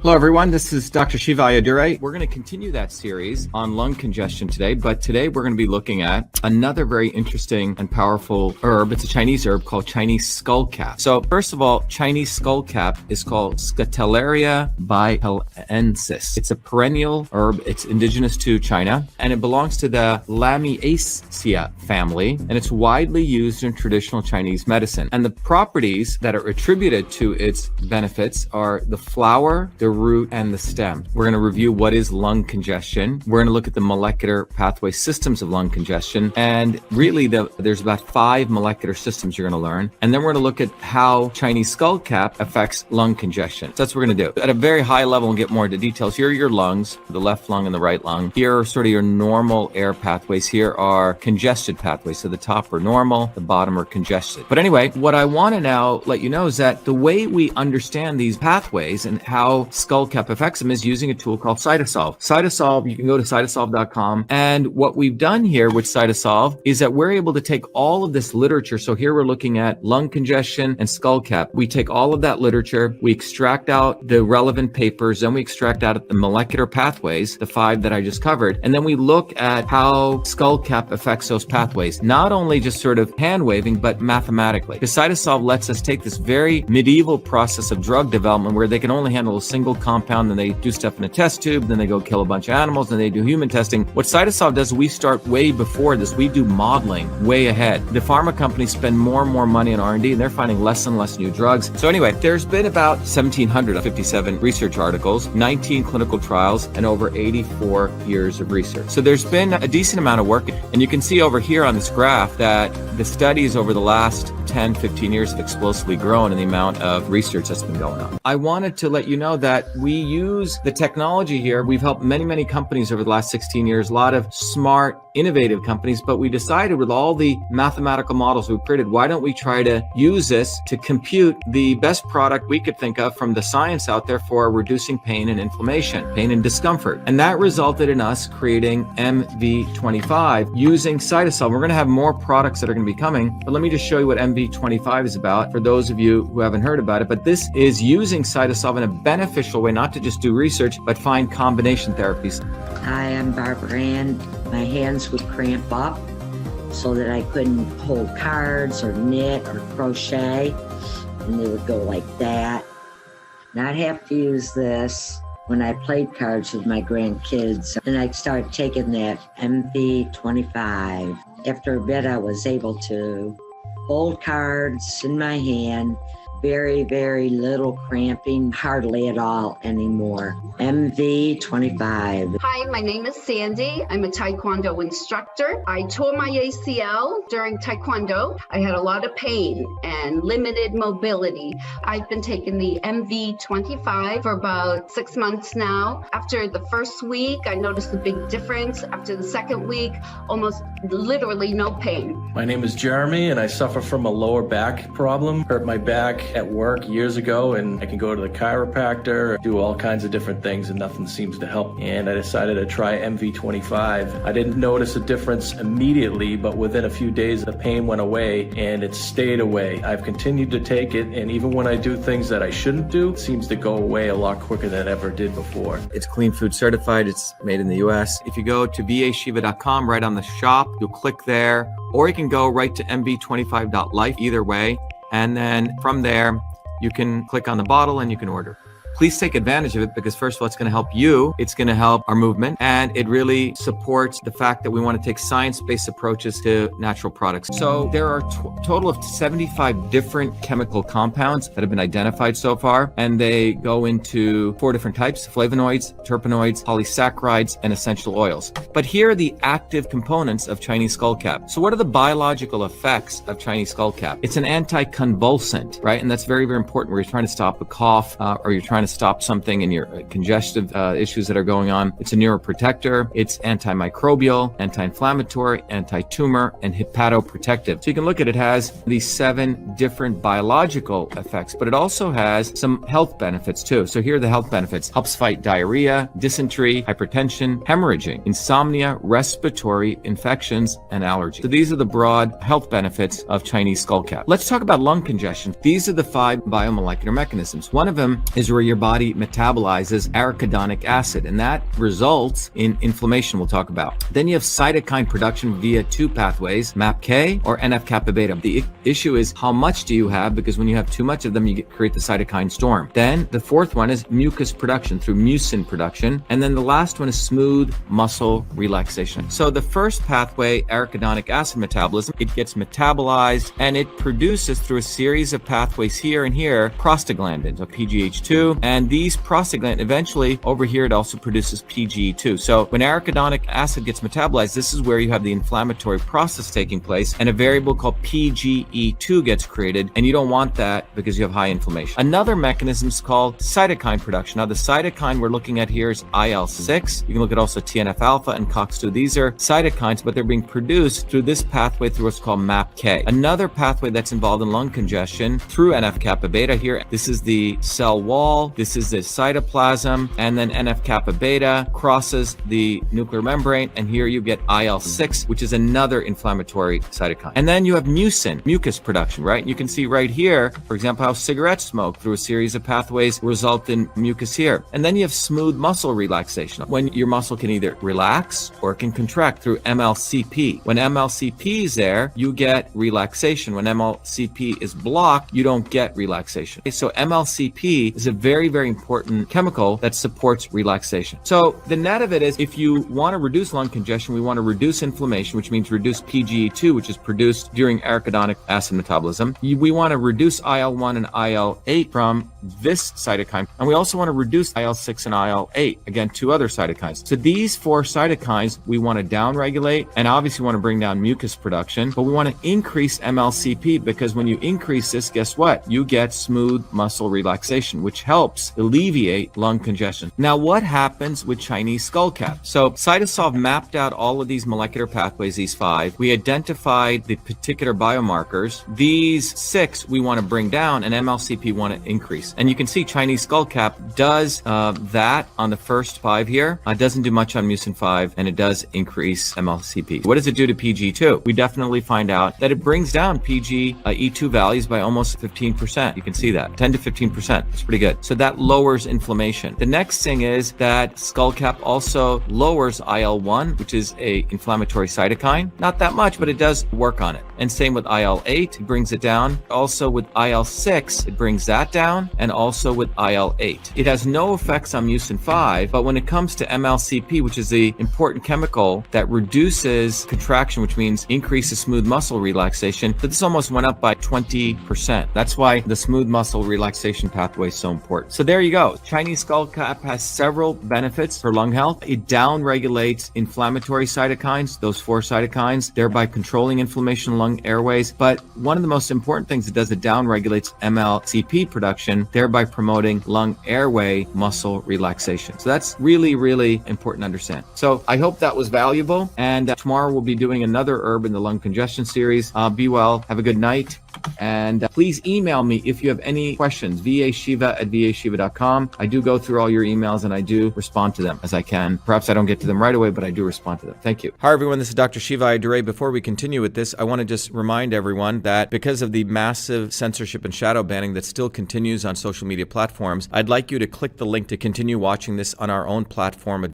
Hello, everyone. This is Dr. Shiva Ayyadurai. We're going to continue that series on lung congestion today, but today we're going to be looking at another very interesting and powerful herb. It's a Chinese herb called Chinese skullcap. So first of all, Chinese skullcap is called Scutellaria bailensis. It's a perennial herb. It's indigenous to China, and it belongs to the Lamiaceae family, and it's widely used in traditional Chinese medicine. And the properties that are attributed to its benefits are the flower, the root, and the stem. We're going to review what is lung congestion. We're going to look at the molecular pathway systems of lung congestion. And really, there's about 5 molecular systems you're going to learn. And then we're going to look at how Chinese skullcap affects lung congestion. So that's what we're going to do. At a very high level, we'll get more into details. Here are your lungs, the left lung and the right lung. Here are sort of your normal air pathways. Here are congested pathways. So the top are normal, the bottom are congested. But anyway, what I want to now let you know is that the way we understand these pathways and how skullcap affects them is using a tool called CytoSolve. CytoSolve, you can go to cytosolve.com. And what we've done here with CytoSolve is that we're able to take all of this literature. So here we're looking at lung congestion and skullcap. We take all of that literature, we extract out the relevant papers, then we extract out the molecular pathways, the 5 that I just covered. And then we look at how skullcap affects those pathways, not only just sort of hand waving, but mathematically. Because CytoSolve lets us take this very medieval process of drug development where they can only handle a single compound, then they do stuff in a test tube, then they go kill a bunch of animals, then they do human testing. What CytoSolve does, we start way before this. We do modeling way ahead. The pharma companies spend more and more money on R&D, and they're finding less and less new drugs. So anyway, there's been about 1,757 research articles, 19 clinical trials, and over 84 years of research. So there's been a decent amount of work, and you can see over here on this graph that the studies over the last 10, 15 years have explosively grown in the amount of research that's been going on. I wanted to let you know that we use the technology here. We've helped many, many companies over the last 16 years, a lot of smart, innovative companies, but we decided with all the mathematical models we've created, why don't we try to use this to compute the best product we could think of from the science out there for reducing pain and inflammation, pain and discomfort. And that resulted in us creating MV25 using CytoSolve. We're going to have more products that are going to be coming, but let me just show you what MV25 is about for those of you who haven't heard about it. But this is using CytoSolve in a beneficial way, not to just do research, but find combination therapies. Hi, I'm Barbara Ann. My hands would cramp up so that I couldn't hold cards or knit or crochet, and they would go like that. And I'd have to use this when I played cards with my grandkids. And I'd start taking that MV25. After a bit, I was able to hold cards in my hand. Very, very little cramping, hardly at all anymore. MV25. Hi, my name is Sandy. I'm a Taekwondo instructor. I tore my ACL during Taekwondo. I had a lot of pain and limited mobility. I've been taking the MV25 for about 6 months now. After the first week, I noticed a big difference. After the second week, almost literally no pain. My name is Jeremy, and I suffer from a lower back problem. Hurt my back at work years ago, and I can go to the chiropractor, do all kinds of different things, and nothing seems to help. And I decided to try MV25. I didn't notice a difference immediately, but within a few days, the pain went away, and it stayed away. I've continued to take it, and even when I do things that I shouldn't do, it seems to go away a lot quicker than it ever did before. It's clean food certified. It's made in the US. If you go to vashiva.com, right on the shop, you'll click there, or you can go right to mv25.life, either way. And then from there, you can click on the bottle and you can order. Please take advantage of it because first of all, it's going to help you. It's going to help our movement, and it really supports the fact that we want to take science-based approaches to natural products. So there are a total of 75 different chemical compounds that have been identified so far, and they go into 4 different types: flavonoids, terpenoids, polysaccharides, and essential oils. But here are the active components of Chinese skullcap. So what are the biological effects of Chinese skullcap? It's an anticonvulsant, right? And that's very, very important where you're trying to stop a cough or you're trying to stop something in your congestive issues that are going on. It's a neuroprotector. It's antimicrobial, anti-inflammatory, anti-tumor, and hepatoprotective. So you can look at it, has these 7 different biological effects, but it also has some health benefits too. So here are the health benefits. Helps fight diarrhea, dysentery, hypertension, hemorrhaging, insomnia, respiratory infections, and allergies. So these are the broad health benefits of Chinese skullcap. Let's talk about lung congestion. These are the 5 biomolecular mechanisms. One of them is where your your body metabolizes arachidonic acid, and that results in inflammation we'll talk about. Then you have cytokine production via two pathways, MAPK or NF-kappa beta. The issue is how much do you have, because when you have too much of them, you create the cytokine storm. Then the fourth one is mucus production through mucin production. And then the last one is smooth muscle relaxation. So the first pathway, arachidonic acid metabolism, it gets metabolized and it produces through a series of pathways here and here prostaglandins, or PGH2. And these prostaglandins, eventually over here, it also produces PGE2. So when arachidonic acid gets metabolized, this is where you have the inflammatory process taking place, and a variable called PGE2 gets created, and you don't want that because you have high inflammation. Another mechanism is called cytokine production. Now the cytokine we're looking at here is IL-6. You can look at also TNF-alpha and COX-2. These are cytokines, but they're being produced through this pathway through what's called MAPK. Another pathway that's involved in lung congestion through NF-kappa beta here. This is the cell wall, this is the cytoplasm, and then NF-kappa beta crosses the nuclear membrane, and here you get IL-6, which is another inflammatory cytokine. And then you have mucin, mucus production, right? You can see right here, for example, how cigarette smoke through a series of pathways result in mucus here. And then you have smooth muscle relaxation, when your muscle can either relax or it can contract through MLCP. When MLCP is there, you get relaxation. When MLCP is blocked, you don't get relaxation. So MLCP is a very, very important chemical that supports relaxation. So the net of it is, if you want to reduce lung congestion, we want to reduce inflammation, which means reduce PGE2, which is produced during arachidonic acid metabolism. We want to reduce IL-1 and IL-8 from this cytokine. And we also want to reduce IL-6 and IL-8, again, two other cytokines. So these four cytokines we want to downregulate, and obviously want to bring down mucus production, but we want to increase MLCP, because when you increase this, guess what? You get smooth muscle relaxation, which helps alleviate lung congestion. Now, what happens with Chinese skullcap? So CytoSolve mapped out all of these molecular pathways, these five. We identified the particular biomarkers. These six we want to bring down, and MLCP want to increase. And you can see Chinese skullcap does that on the first five here. It doesn't do much on mucin 5, and it does increase MLCP. What does it do to PG2? We definitely find out that it brings down PGE2 values by almost 15%. You can see that, 10 to 15%. It's pretty good. So that lowers inflammation. The next thing is that skullcap also lowers IL-1, which is a inflammatory cytokine. Not that much, but it does work on it. And same with IL-8, it brings it down. Also with IL-6, it brings that down, and also with IL-8. It has no effects on mucin 5, but when it comes to MLCP, which is the important chemical that reduces contraction, which means increases smooth muscle relaxation, so this almost went up by 20%. That's why the smooth muscle relaxation pathway is so important. So there you go. Chinese skullcap has several benefits for lung health. It downregulates inflammatory cytokines, those four cytokines, thereby controlling inflammation in lung airways. But one of the most important things it does, it downregulates MLCP production, thereby promoting lung airway muscle relaxation. So that's really, really important to understand. So I hope that was valuable. And tomorrow we'll be doing another herb in the lung congestion series. Be well. Have a good night. And please email me if you have any questions, vashiva@vashiva.com. I do go through all your emails and I do respond to them as I can. Perhaps I don't get to them right away, but I do respond to them. Thank you. Hi, everyone. This is Dr. Shiva Ayyadurai. Before we continue with this, I want to just remind everyone that because of the massive censorship and shadow banning that still continues on social media platforms, I'd like you to click the link to continue watching this on our own platform at